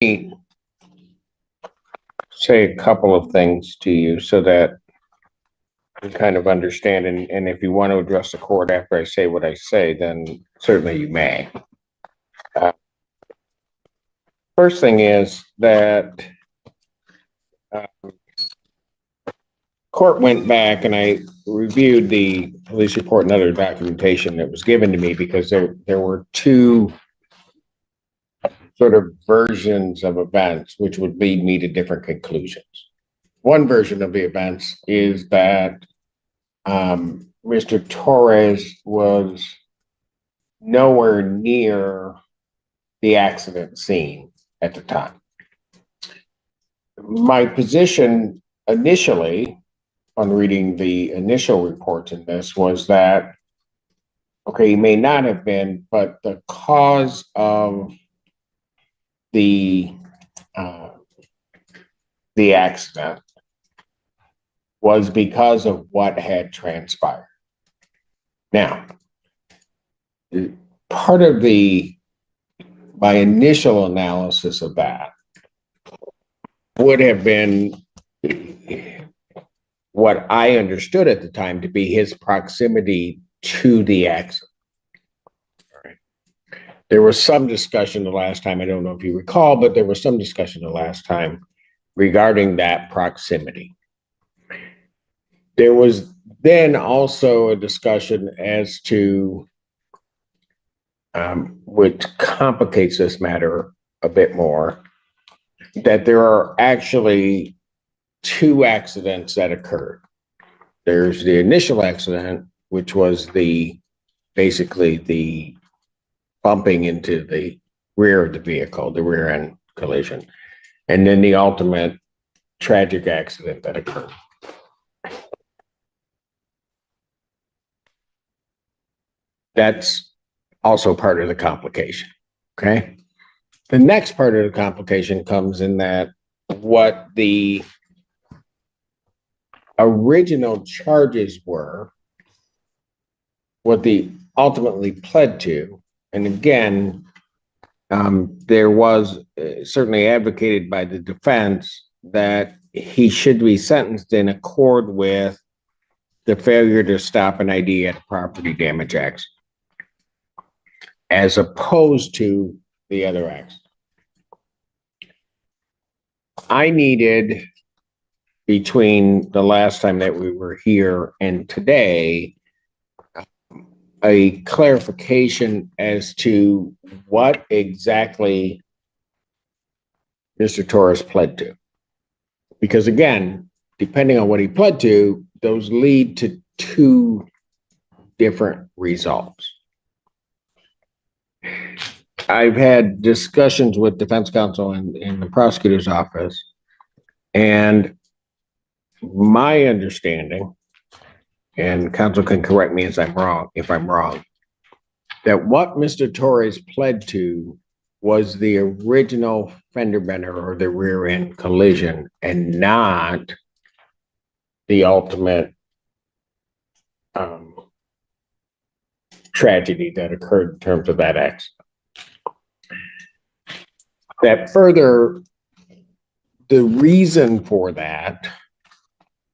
me say a couple of things to you so that you kind of understand. And if you want to address the court after I say what I say, then certainly you may. Uh, First thing is that uh, court went back and I reviewed the police report and other documentation that was given to me because there were two sort of versions of events which would lead me to different conclusions. One version of the events is that Mr. Torres was nowhere near the accident scene at the time. My position initially, on reading the initial reports in this, was that, okay, he may not have been, but the cause of the uh, the accident was because of what had transpired. Now, part of my initial analysis of that would have been what I understood at the time to be his proximity to the accident. All right. There was some discussion the last time, I don't know if you recall, but there was some discussion the last time regarding that proximity. There was then also a discussion as to, which complicates this matter a bit more, that there are actually two accidents that occurred. There's the initial accident, which was basically the bumping into the rear of the vehicle, the rear end collision, and then the ultimate tragic accident that occurred. That's also part of the complication. Okay. The next part of the complication comes in that what the original charges were, what they ultimately pled to, and again, there was certainly advocated by the defense that he should be sentenced in accord with the failure to stop an ID at a property damage accident, as opposed to the other accident. I needed, between the last time that we were here and today, a clarification as to what exactly Mr. Torres pled to. Because again, depending on what he pled to, those lead to two different results. I've had discussions with defense counsel in the prosecutor's office, and my understanding, and counsel can correct me if I'm wrong, that what Mr. Torres pled to was the original fender bender or the rear end collision, and not the ultimate tragedy that occurred in terms of that accident. That further, the reason for that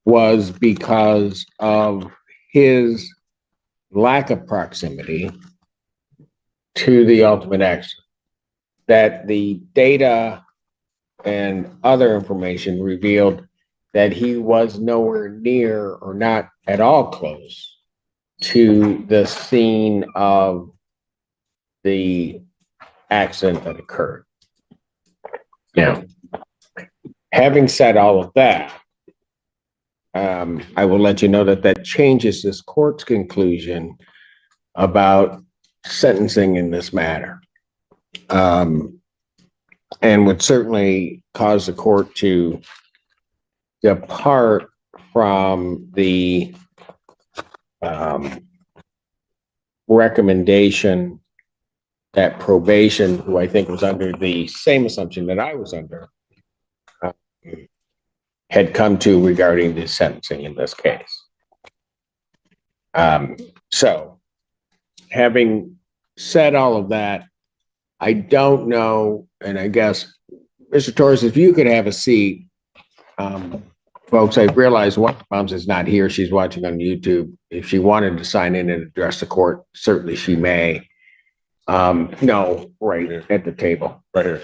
was because of his lack of proximity to the ultimate accident. That the data and other information revealed that he was nowhere near or not at all close to the scene of the accident that occurred. Now, having said all of that, I will let you know that that changes this court's conclusion about sentencing in this matter, and would certainly cause the court to depart from the recommendation that probation, who I think was under the same assumption that I was under, had come to regarding the sentencing in this case. So, having said all of that, I don't know, and I guess Mr. Torres, if you could have a seat, folks, I realize one of the moms is not here. She's watching on YouTube. If she wanted to sign in and address the court, certainly she may. No, right at the table. Right here.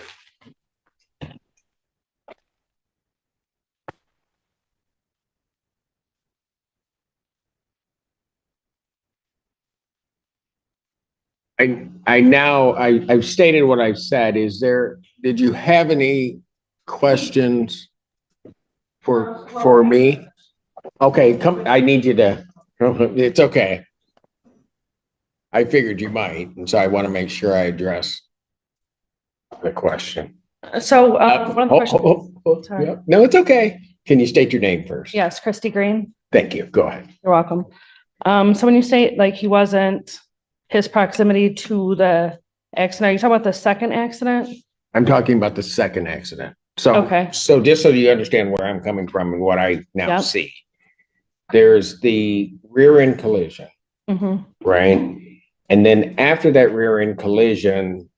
I've stated what I've said. Did you have any questions for me? Okay, come, I need you to, it's okay. I figured you might, and so I want to make sure I address the question. So, one of the questions. Sorry. Yeah. No, it's okay. Can you state your name first? Yes, Christy Green. Thank you. Go ahead. You're welcome. So when you say like he wasn't, his proximity to the accident, are you talking about the second accident? I'm talking about the second accident. So, Okay. So just so you understand where I'm coming from and what I now Yep. see, there's the rear end collision, right? And then after that rear end collision,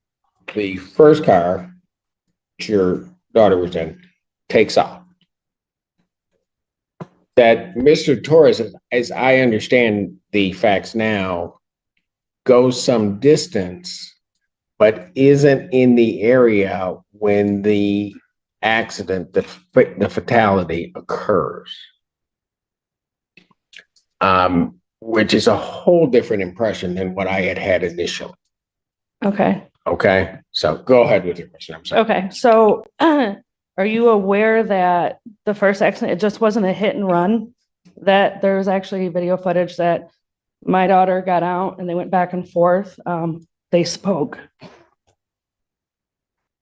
the first car, which your daughter was in, takes off. That Mr. Torres, as I understand the facts now, goes some distance, but isn't in the area when the accident, the fatality occurs. Which is a whole different impression than what I had initially. Okay. Okay, so go ahead with your question. I'm sorry. Okay. So, are you aware that the first accident, it just wasn't a hit and run? That there was actually video footage that my daughter got out and they went back and forth. They spoke.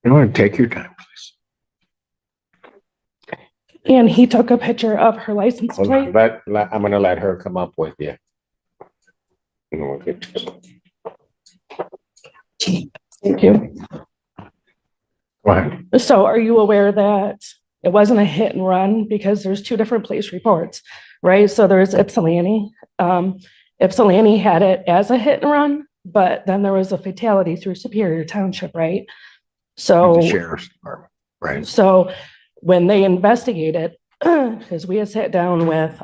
You want to take your time, please. And he took a picture of her license plate. But I'm going to let her come up with you. And we'll get to it. Thank you. Go ahead. So are you aware that it wasn't a hit and run because there's two different police reports, right? So there's Ypsilanti. Ypsilanti had it as a hit and run, but then there was a fatality through Superior Township, right? So The sheriff's department, right? So when they investigated, because we had sat down with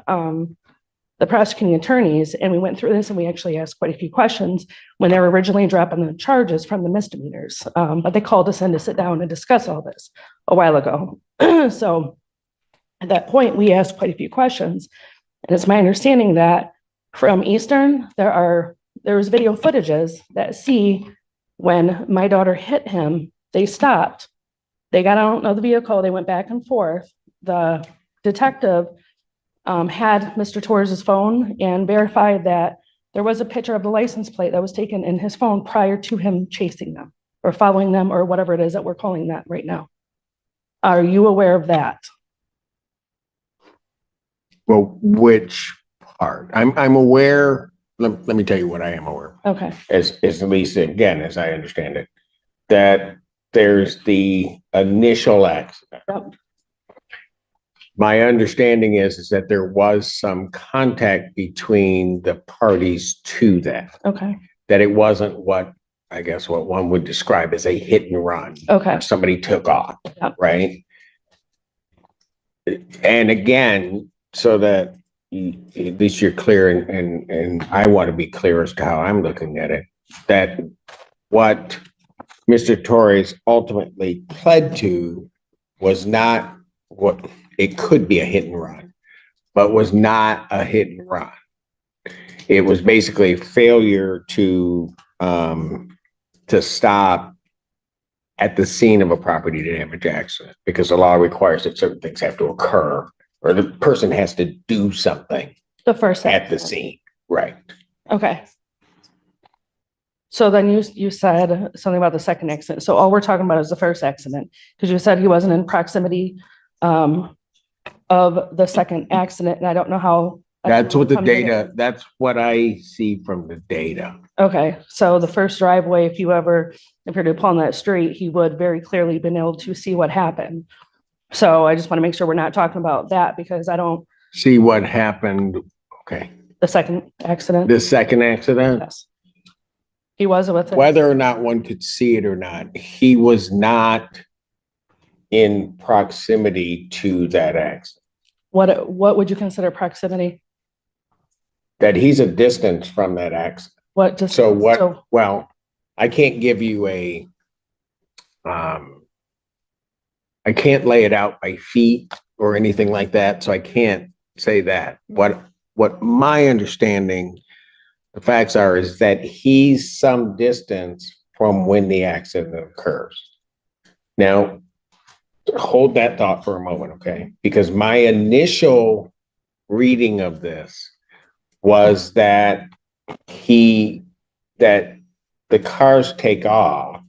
the prosecuting attorneys and we went through this and we actually asked quite a few questions when they were originally dropping the charges from the misdemeanors. But they called us in to sit down and discuss all this a while ago. So at that point, we asked quite a few questions. And it's my understanding that from Eastern, there was video footages that see when my daughter hit him, they stopped. They got out of the vehicle, they went back and forth. The detective had Mr. Torres's phone and verified that there was a picture of the license plate that was taken in his phone prior to him chasing them or following them or whatever it is that we're calling that right now. Are you aware of that? Well, which part? I'm aware. Let me tell you what I am aware of. Okay. As at least again, as I understand it, that there's the initial accident. Yep. My understanding is that there was some contact between the parties to that. Okay. That it wasn't what one would describe as a hit and run. Okay. Somebody took off, Yep. right? And again, so that at least you're clear and I want to be clear as to how I'm looking at it, that what Mr. Torres ultimately pled to was not what it could be a hit and run, but was not a hit and run. It was basically a failure to stop at the scene of a property damage accident because the law requires that certain things have to occur or the person has to do something The first at the accident. scene. Right. Okay. So then you said something about the second accident. So all we're talking about is the first accident because you said he wasn't in proximity of the second accident. And I don't know how. That's what the data, that's what I see from the data. Okay. So the first driveway, if you're to pull on that street, he would very clearly been able to see what happened. So I just want to make sure we're not talking about that because I don't. See what happened. Okay. The second accident. The second accident, Yes. He was with it. whether or not one could see it or not, he was not in proximity to that accident. What would you consider proximity? That he's a distance from that accident. What just So what, well, I can't give you a, I can't lay it out by feet or anything like that, so I can't say that. What my understanding, the facts are, is that he's some distance from when the accident occurs. Now, hold that thought for a moment, okay? Because my initial reading of this was that that the cars take off,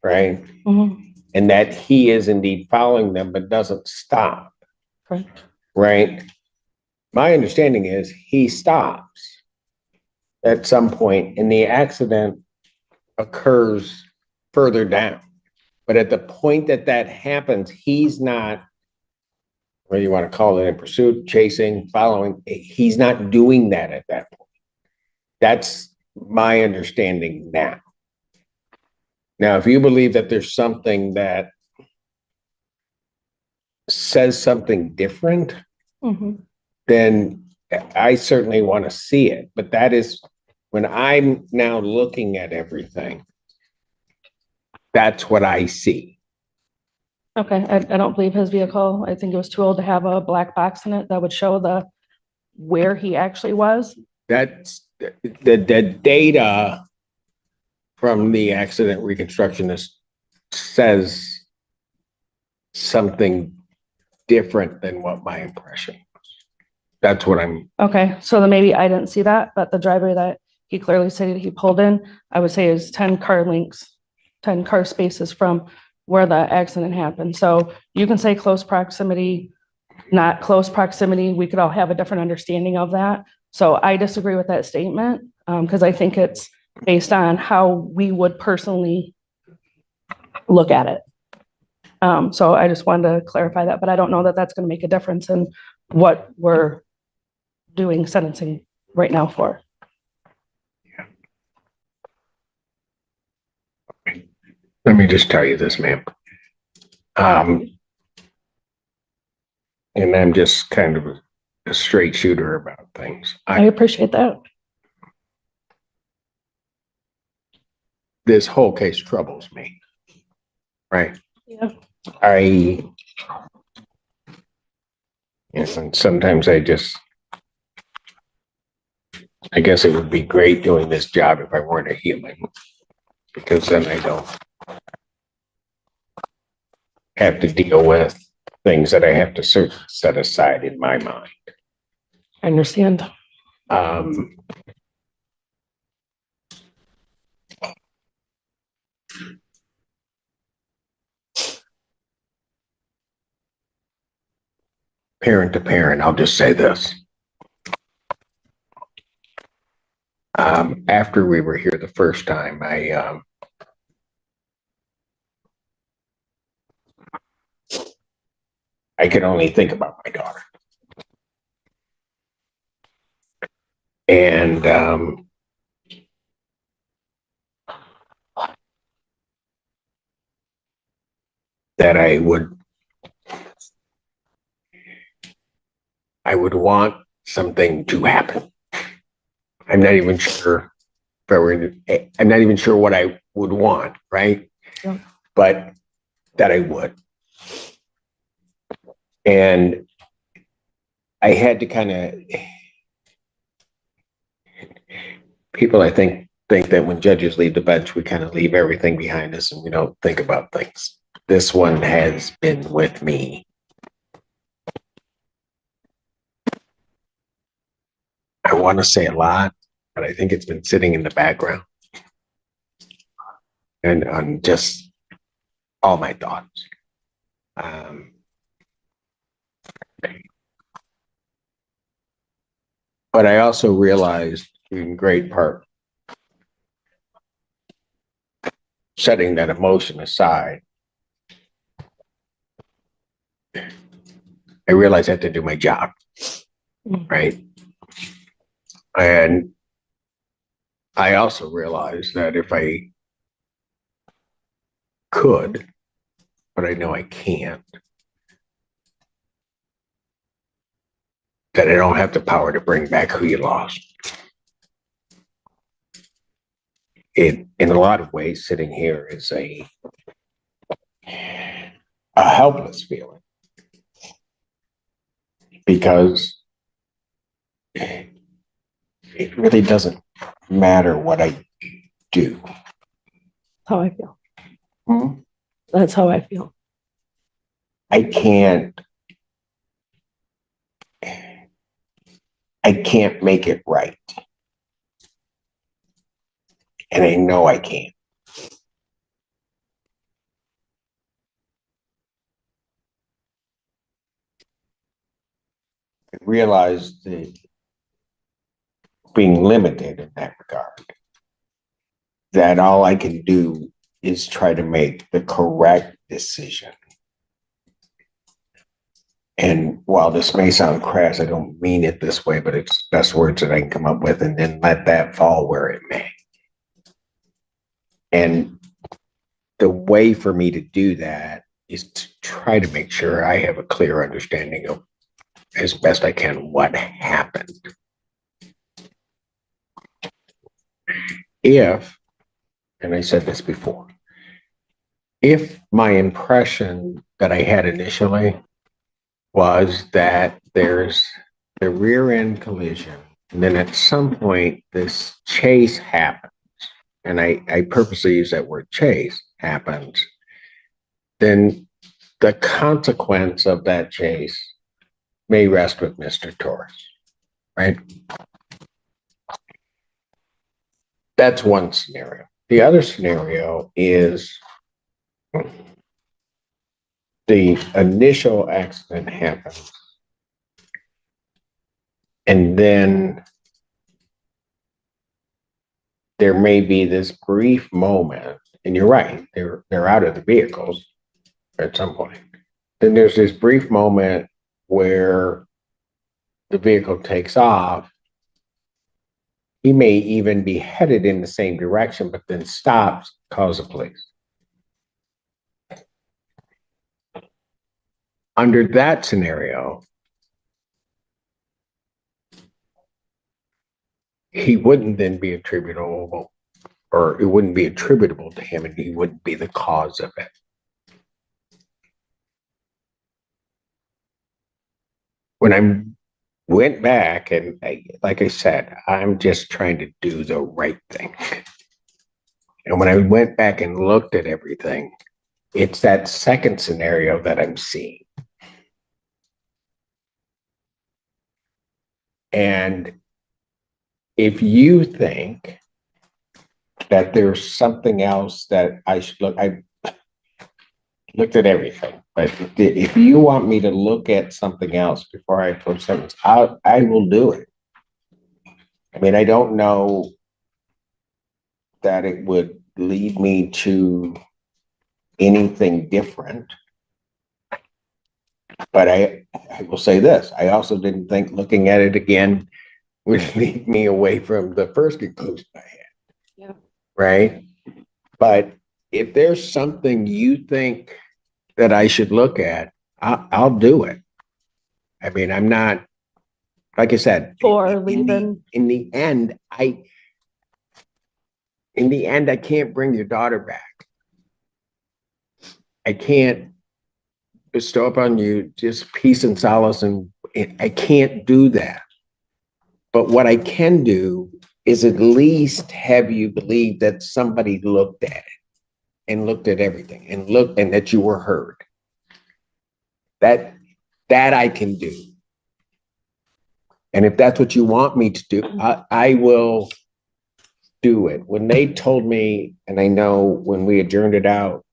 right? Mhm. And that he is indeed following them, but doesn't stop, Correct. right? My understanding is he stops at some point and the accident occurs further down. But at the point that that happens, he's not, whether you want to call it in pursuit, chasing, following, he's not doing that at that point. That's my understanding now. Now, if you believe that there's something that says something different, Mhm. then I certainly want to see it. But that is when I'm now looking at everything, that's what I see. Okay, I don't believe his vehicle. I think it was too old to have a black box in it that would show where he actually was. That's the data from the accident reconstructionist says something different than what my impression was. That's what I'm. Okay, so then maybe I didn't see that, but the driveway that he clearly stated he pulled in, I would say is 10 car lengths, 10 car spaces from where the accident happened. So you can say close proximity, not close proximity. We could all have a different understanding of that. So I disagree with that statement because I think it's based on how we would personally look at it. So I just wanted to clarify that, but I don't know that that's going to make a difference in what we're doing sentencing right now for. Let me just tell you this, ma'am. And I'm just kind of a straight shooter about things. I appreciate that. This whole case troubles me, right? Yeah. And sometimes I guess it would be great doing this job if I weren't a human, because then I don't have to deal with things that I have to set aside in my mind. I understand. Parent to parent, I'll just say this. After we were here the first time, I could only think about my daughter. And that I would want something to happen. I'm not even sure I'm not even sure what I would want, right? Yeah. But that I would. And I had to kind of, people I think that when judges leave the bench, we kind of leave everything behind us and we don't think about things. This one has been with me. I want to say a lot, but I think it's been sitting in the background and on just all my thoughts. But I also realized, in great part, setting that emotion aside, I realized I had to do my job, right? And I also realized that if I could, but I know I can't. That I don't have the power to bring back who you lost. It, in a lot of ways, sitting here is a helpless feeling because it really doesn't matter what I do. How I feel. Hmm? That's how I feel. I can't make it right. And I know I can't. I realize that being limited in that regard, that all I can do is try to make the correct decision. And while this may sound crass, I don't mean it this way, but it's the best words that I can come up with, and then let that fall where it may. And the way for me to do that is to try to make sure I have a clear understanding of, as best I can, what happened. If, and I said this before, if my impression that I had initially was that there's the rear end collision, and then at some point this chase happens, and I purposely use that word chase happens, then the consequence of that chase may rest with Mr. Torres, right? That's one scenario. The other scenario is the initial accident happens, and then there may be this brief moment, and you're right, they're out of the vehicles at some point. Then there's this brief moment where the vehicle takes off. He may even be headed in the same direction, but then stops, calls the police. Under that scenario, he wouldn't then be attributable, or it wouldn't be attributable to him, and he wouldn't be the cause of it. When I went back, and like I said, I'm just trying to do the right thing. And when I went back and looked at everything, it's that second scenario that I'm seeing. And if you think that there's something else that I should look, I looked at everything, but if you want me to look at something else before I close sentence, I will do it. I mean, I don't know that it would lead me to anything different, but I will say this, I also didn't think looking at it again would lead me away from the first conclusion I had. Yeah. Right? But if there's something you think that I should look at, I'll do it. I mean, I'm not, like I said, For leaving. in the end, I can't bring your daughter back. I can't bestow upon you just peace and solace, and I can't do that. But what I can do is at least have you believe that somebody looked at it and looked at everything and that you were heard. That I can do. And if that's what you want me to do, I will do it. When they told me, and I know when we adjourned it out,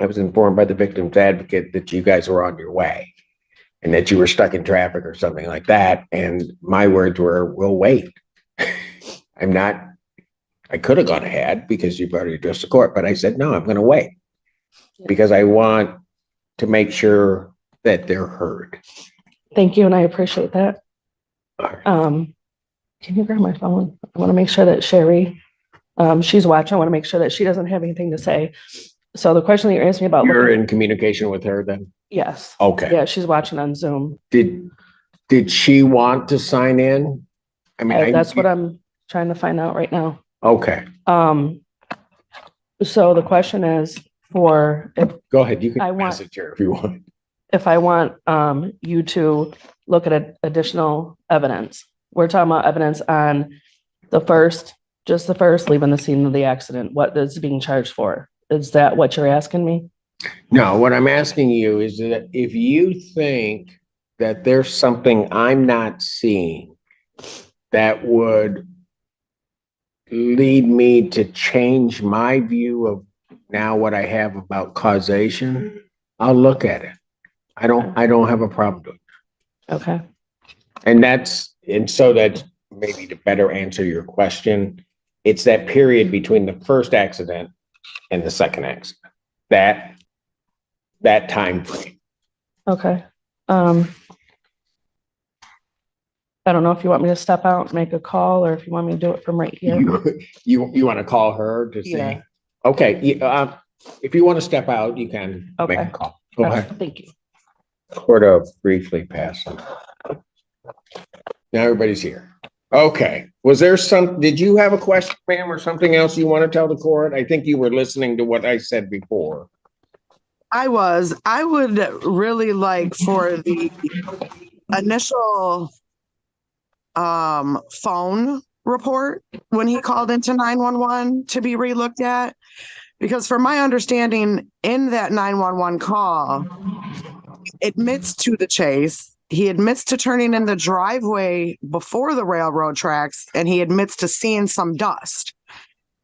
I was informed by the victim's advocate that you guys were on your way and that you were stuck in traffic or something like that. And my words were, we'll wait. I could have gone ahead because you've already addressed the court, but I said, no, I'm going to wait because I want to make sure that they're heard. Thank you, and I appreciate that. Right. Can you grab my phone? I want to make sure that Sherry, she's watching. I want to make sure that she doesn't have anything to say. So the question that you're asking me about. You're in communication with her then? Yes. Okay. Yeah, she's watching on Zoom. Did she want to sign in? I mean, That's what I'm trying to find out right now. Okay. So the question is for Go ahead. You can want message her if you want. if I want you to look at additional evidence. We're talking about evidence on just the first leaving the scene of the accident. What is being charged for? Is that what you're asking me? No, what I'm asking you is that if you think that there's something I'm not seeing that would lead me to change my view of now what I have about causation, I'll look at it. I don't have a problem doing it. Okay. And so that maybe to better answer your question, it's that period between the first accident and the second accident. That time frame. Okay. I don't know if you want me to step out and make a call or if you want me to do it from right here. You want to call her to see? Yeah. Okay. If you want to step out, you can make a call. Go ahead. Thank you. Sort of briefly pass. Now everybody's here. Okay. Did you have a question, ma'am, or something else you want to tell the court? I think you were listening to what I said before. I would really like for the initial phone report when he called into 911 to be relooked at, because from my understanding in that 911 call, he admits to the chase. He admits to turning in the driveway before the railroad tracks, and he admits to seeing some dust.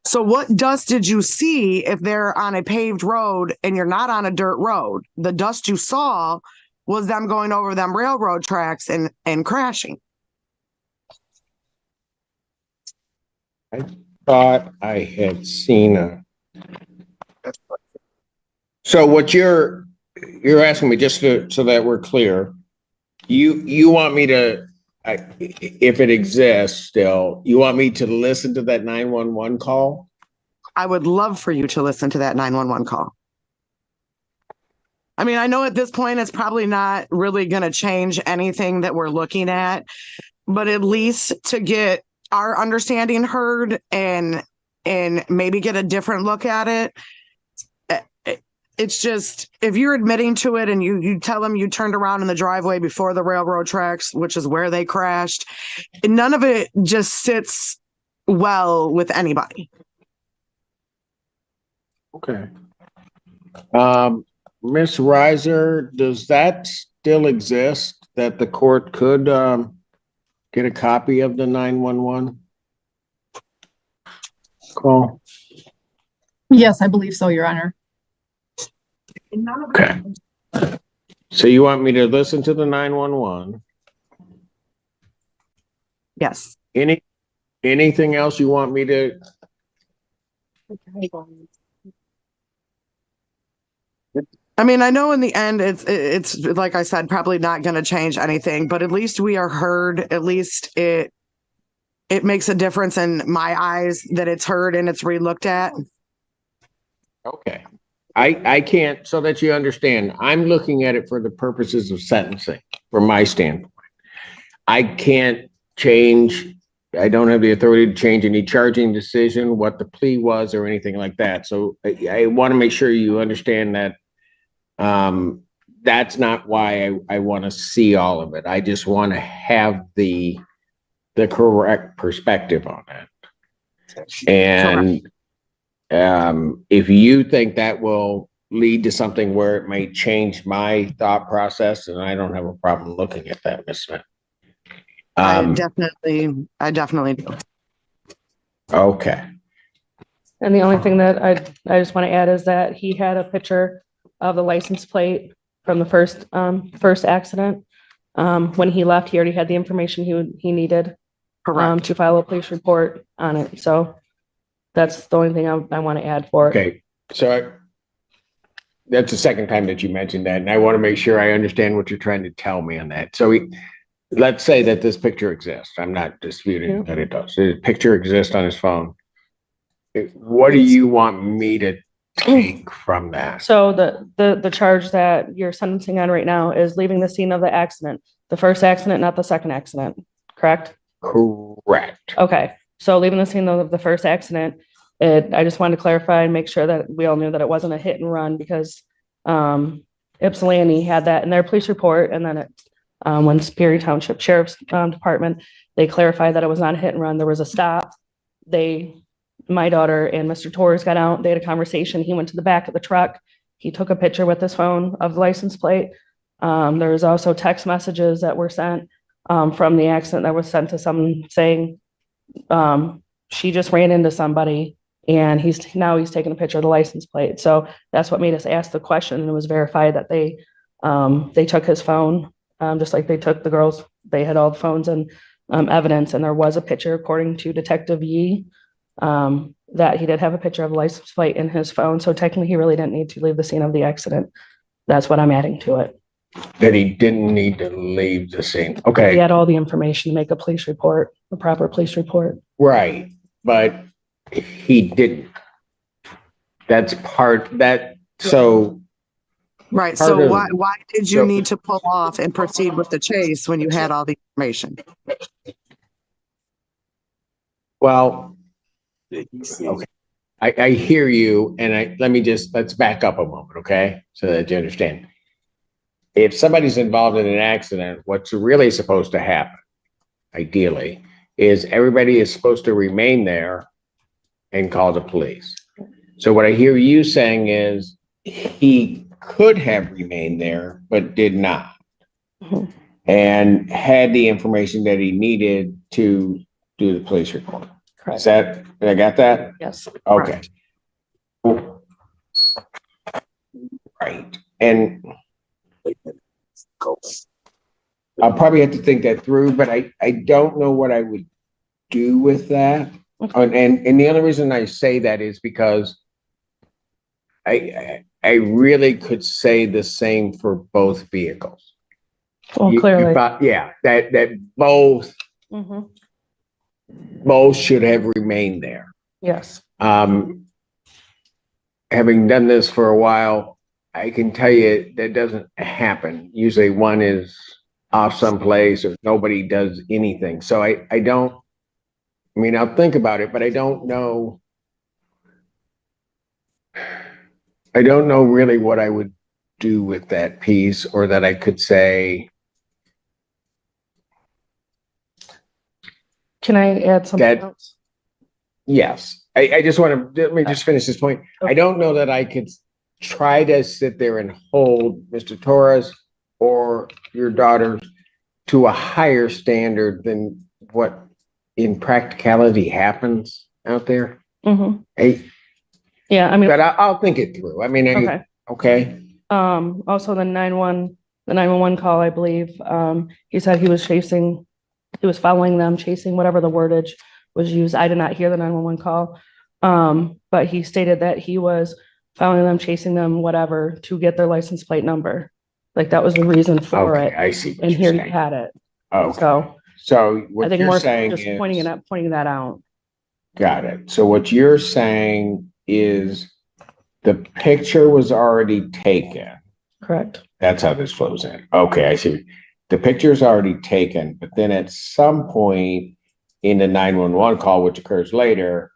So what dust did you see if they're on a paved road and you're not on a dirt road? The dust you saw was them going over them railroad tracks and crashing. I thought I had seen so what you're asking me, just so that we're clear, you want me to, if it exists still, you want me to listen to that 911 call? I would love for you to listen to that 911 call. I mean, I know at this point it's probably not really going to change anything that we're looking at, but at least to get our understanding heard and maybe get a different look at it. It's just, if you're admitting to it and you tell them you turned around in the driveway before the railroad tracks, which is where they crashed, none of it just sits well with anybody. Okay. Ms. Reiser, does that still exist that the court could get a copy of the 911 call? Yes, I believe so, Your Honor. Okay. So you want me to listen to the 911? Yes. Anything else you want me to? I mean, I know in the end, it's like I said, probably not going to change anything, but at least we are heard. At least it makes a difference in my eyes that it's heard and it's relooked at. Okay. I can't, so that you understand, I'm looking at it for the purposes of sentencing, from my standpoint. I can't change, I don't have the authority to change any charging decision, what the plea was, or anything like that. So I want to make sure you understand that that's not why I want to see all of it. I just want to have the correct perspective on it. And if you think that will lead to something where it may change my thought process, then I don't have a problem looking at that, Ms. Smith. I definitely do. Okay. And the only thing that I just want to add is that he had a picture of the license plate from the first accident. When he left, he already had the information he needed to file a police report on it. So that's the only thing I want to add for it. Okay. So that's the second time that you mentioned that, and I want to make sure I understand what you're trying to tell me on that. So let's say that this picture exists. I'm not disputing that it does. The picture exists on his phone. What do you want me to take from that? So the charge that you're sentencing on right now is leaving the scene of the accident, the first accident, not the second accident, correct? Correct. Okay, so leaving the scene of the first accident, I just wanted to clarify and make sure that we all knew that it wasn't a hit and run because Ypsilanti had that in their police report, and then when Superior Township Sheriff's Department, they clarified that it was not a hit and run. There was a stop. My daughter and Mr. Torres got out. They had a conversation. He went to the back of the truck. He took a picture with his phone of the license plate. There was also text messages that were sent from the accident that was sent to someone saying she just ran into somebody, and he's taking a picture of the license plate. So that's what made us ask the question, and it was verified that they took his phone, just like they took the girls. They had all the phones and evidence, and there was a picture, according to Detective Yee, that he did have a picture of a license plate in his phone. So technically, he really didn't need to leave the scene of the accident. That's what I'm adding to it. That he didn't need to leave the scene. He Okay, had all the information to make a police report, a proper police report. right, but he didn't. That's part that, so Right. Part So of- why did you so- need to pull off and proceed with the chase when you had all the information? well, okay. I hear you, and let's back up a moment, okay? So that you understand. If somebody's involved in an accident, what's really supposed to happen, ideally, is everybody is supposed to remain there and call the police. So what I hear you saying is he could have remained there, but did not. Mhm. And had the information that he needed to do the police report. Is Correct. that, I got that? Yes. Okay. Right. And I'll probably have to think that through, but I don't know what I would do with that. And the only reason I say that is because I really could say the same for both vehicles. Well, You clearly. thought- yeah, that both Mhm. should have remained there. Yes. Having done this for a while, I can tell you that doesn't happen. Usually one is off someplace or nobody does anything. So I mean, I'll think about it, but I don't know. I don't know really what I would do with that piece, or that I could say Can I add something That- else? yes. I just want to, let me just finish this point. I Okay. don't know that I could try to sit there and hold Mr. Torres or your daughter to a higher standard than what in practicality happens out there. Mhm. Hey, Yeah, I mean, but I'll think it through. I mean, okay. okay, Also the 911 call, I believe, he said he was following them, chasing, whatever the wordage was used. I did not hear the 911 call. But he stated that he was following them, chasing them, whatever, to get their license plate number. Like that was the reason for okay, it. I see what And you're here you saying. had it. Okay, So so I what think you're more saying just is, pointing that out. got it. So what you're saying is the picture was already taken. Correct. That's how this flows in. Okay, I see. The picture is already taken, but then at some point in the 911 call, which occurs later,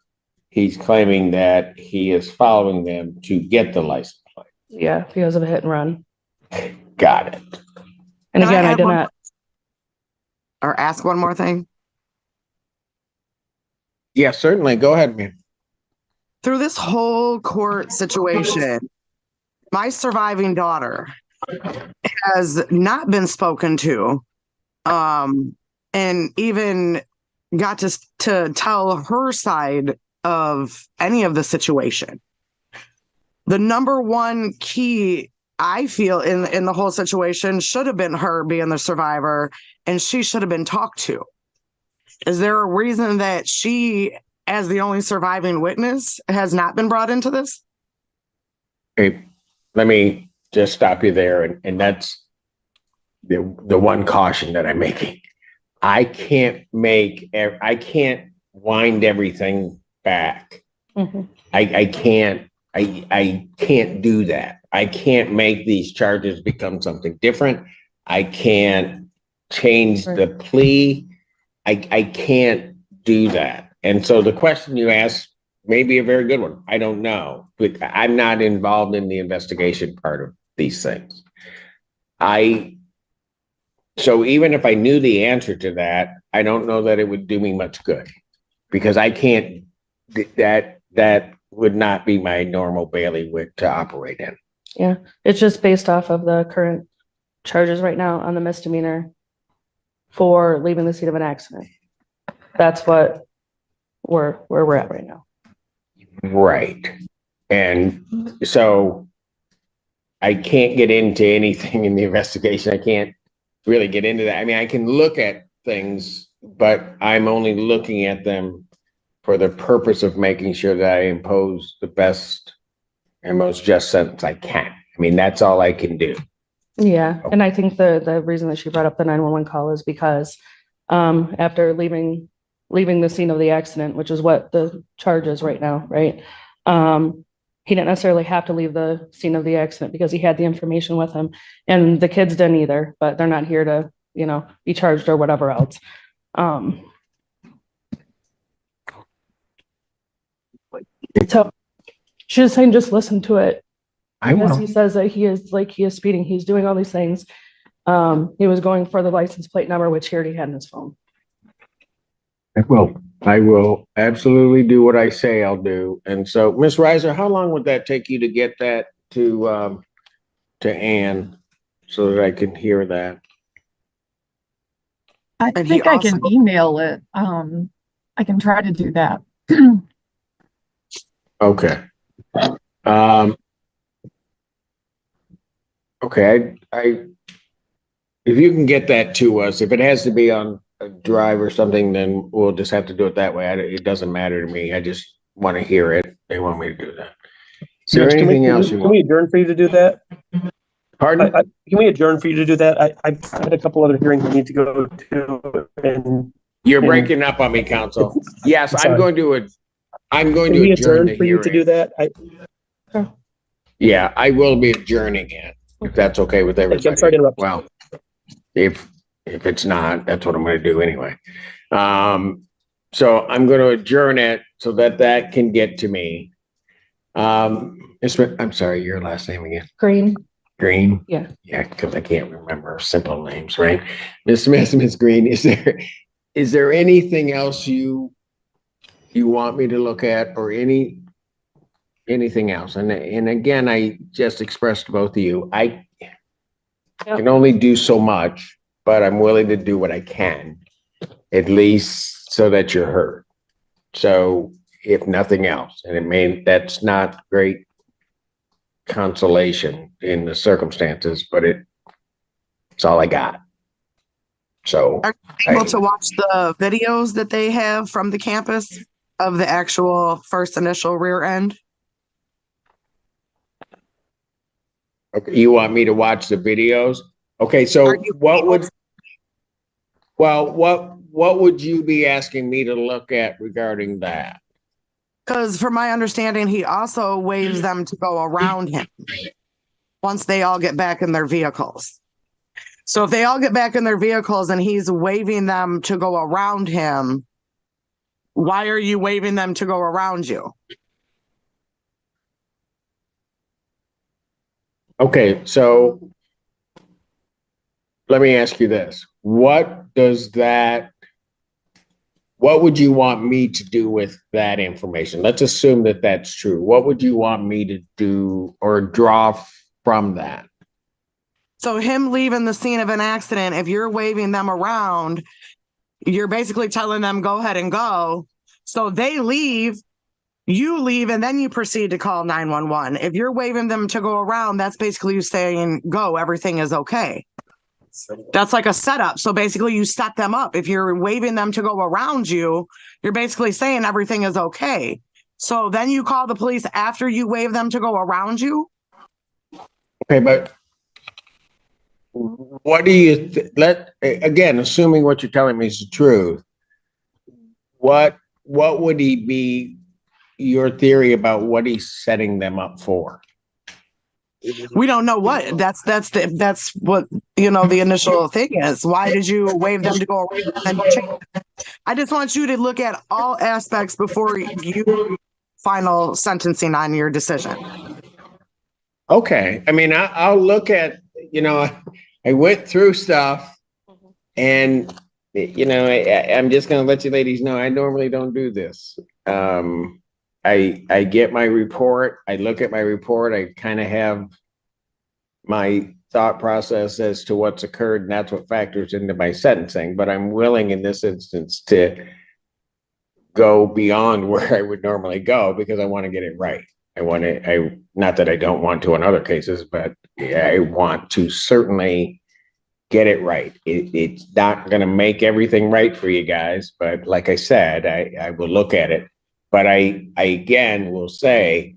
he's claiming that he is following them to get the license plate. Yeah, because of a hit and run. Got it. And Can I again, I add did one- not. Or ask one more thing? Yeah, certainly. Go ahead, man. Through this whole court situation, my surviving daughter has not been spoken to, and even got to tell her side of any of the situation. The number one key I feel in the whole situation should have been her being the survivor, and she should have been talked to. Is there a reason that she, as the only surviving witness, has not been brought into this? Okay, let me just stop you there, and that's the one caution that I'm making. I can't wind everything back. Mhm. I can't I can't do that. I can't make these charges become something different. I can't change the plea. I can't do that. And so the question you asked may be a very good one. I don't know, but I'm not involved in the investigation part of these things. So even if I knew the answer to that, I don't know that it would do me much good because I can't, that would not be my normal bailiwick to operate in. Yeah, it's just based off of the current charges right now on the misdemeanor for leaving the scene of an accident. That's what where we're at right now. Right. And so I can't get into anything in the investigation. I can't really get into that. I mean, I can look at things, but I'm only looking at them for the purpose of making sure that I impose the best and most just sentence I can. I mean, that's all I can do. Yeah, and I think the reason that she brought up the 911 call is because after leaving the scene of the accident, which is what the charge is right now, right? He didn't necessarily have to leave the scene of the accident because he had the information with him, and the kids didn't either, but they're not here to, be charged or whatever else. So she was saying just listen to it. Because he says that he is speeding, he's doing all these things. He was going for the license plate number, which he already had in his phone. I will absolutely do what I say I'll do. And so, Ms. Reiser, how long would that take you to get that to Ann so that I can hear that? I And think he I can also- email it. I can try to do that. Okay. Okay, if you can get that to us, if it has to be on a drive or something, then we'll just have to do it that way. It doesn't matter to me. I just want to hear it. They want me to do that. Is there anything else you Can we want? adjourn for you to do that? Pardon? Can we adjourn for you to do that? I've had a couple other hearings I need to go to, and You're breaking up on me, counsel. Yes, I'm Sorry. going to can we adjourn adjourn the for you to do hearing. that? Yeah, I will be adjourning it, if that's okay with Thank you. everybody. I'm sorry to interrupt. Well, if it's not, that's what I'm gonna do anyway. So I'm gonna adjourn it so that can get to me. I'm sorry, your last name again? Green. Green? Yeah. Yeah, because I can't remember simple names, right? Ms. Smith, Ms. Green, is there anything else you want me to look at or anything else? And again, I just expressed to both of you, I can only do so much, but I'm willing to do what I can, at least so that you're heard. So if nothing else, and that's not great consolation in the circumstances, but it's all I got. So Are you able to watch the videos that they have from the campus of the actual first initial rear end? okay, you want me to watch the videos? Okay, so Are you what able would to- what would you be asking me to look at regarding that? Because from my understanding, he also waves them to go around him once they all get back in their vehicles. So if they all get back in their vehicles and he's waving them to go around him, why are you waving them to go around you? Okay, so let me ask you this. What would you want me to do with that information? Let's assume that that's true. What would you want me to do or draw from that? So him leaving the scene of an accident, if you're waving them around, you're basically telling them, go ahead and go. So they leave, you leave, and then you proceed to call 911. If you're waving them to go around, that's basically you saying, go, everything is okay. That's like a setup. So basically you set them up. If you're waving them to go around you, you're basically saying everything is okay. So then you call the police after you wave them to go around you. Okay, but what do you again, assuming what you're telling me is the truth, what would he be your theory about what he's setting them up for? We don't know what that's what the initial thing is. Why did you waive them to go away and change? I just want you to look at all aspects before you final sentencing on your decision. Okay, I mean, I'll look at, I went through stuff and, I'm just gonna let you ladies know, I normally don't do this. I get my report, I look at my report, I kind of have my thought process as to what's occurred, and that's what factors into my sentencing, but I'm willing in this instance to go beyond where I would normally go because I want to get it right. Not that I don't want to in other cases, but I want to certainly get it right. It's not going to make everything right for you guys, but like I said, I will look at it. But I again will say,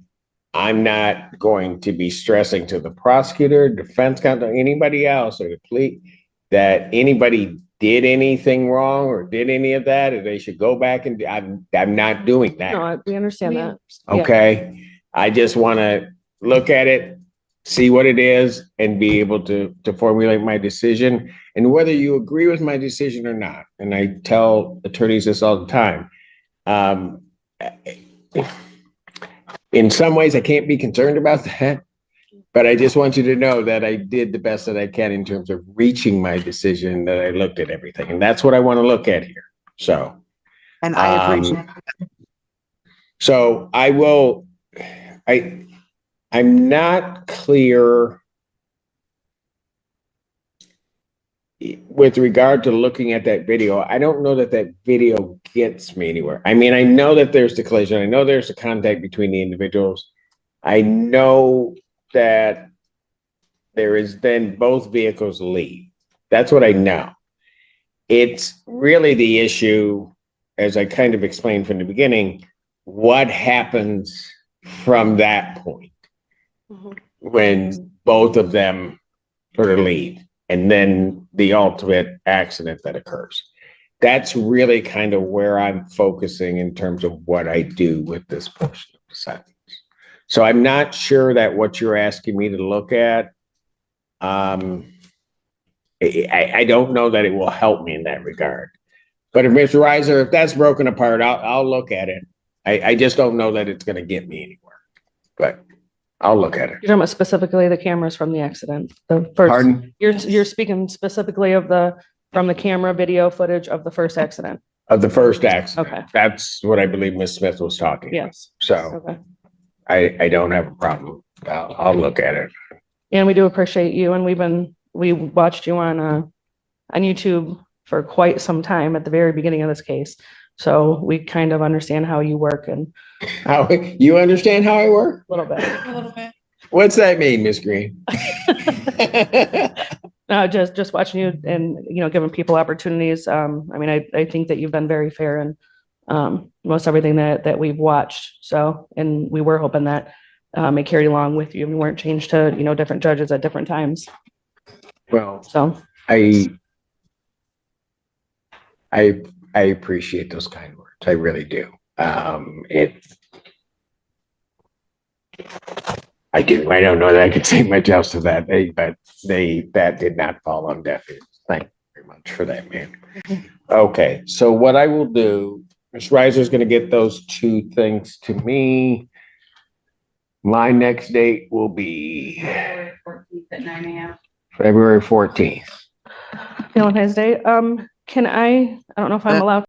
I'm not going to be stressing to the prosecutor, defense counsel, anybody else, or the police that anybody did anything wrong or did any of that, or they should go back and I'm not doing that. No, we understand that. Okay. I just want to look at it, see what it is, and be able to formulate my decision. And whether you agree with my decision or not, and I tell attorneys this all the time, in some ways I can't be concerned about that, but I just want you to know that I did the best that I can in terms of reaching my decision, that I looked at everything. And that's what I want to look at here. So, And I appreciate so I will, I'm not clear with regard to looking at that video. I don't know that that video gets me anywhere. I mean, I know that there's the collision. I know there's a contact between the individuals. I know that there is then both vehicles leave. That's what I know. It's really the issue, as I kind of explained from the beginning, what happens from that point when both of them sort of leave, and then the ultimate accident that occurs. That's really kind of where I'm focusing in terms of what I do with this portion of the sentence. So I'm not sure that what you're asking me to look at, I don't know that it will help me in that regard. But if Mr. Reiser, if that's broken apart, I'll look at it. I just don't know that it's going to get me anywhere, but I'll look at it. You're talking about specifically the cameras from the accident. The first. Pardon? You're speaking specifically of from the camera video footage of the first accident. Of the first accident. Okay. That's what I believe Ms. Smith was talking about. Yes. So Okay. I don't have a problem. I'll look at it. And we do appreciate you. And we watched you on YouTube for quite some time at the very beginning of this case. So we kind of understand how you work and How you understand how I work? a little bit. What's that mean, Miss Green? Just watching you and, giving people opportunities. I mean, I think that you've been very fair in most everything that we've watched. So, and we were hoping that it carried along with you. We weren't changed to, different judges at different times. Well, So I appreciate those kind words. I really do. I do. I don't know that I could say much else to that, but that did not fall on deaf ears. Thank you very much for that, man. Okay, so what I will do, Ms. Reiser is going to get those two things to me. My next date will be February 14th at 9 a.m. February 14th. Valentine's Day. I don't know if I'm allowed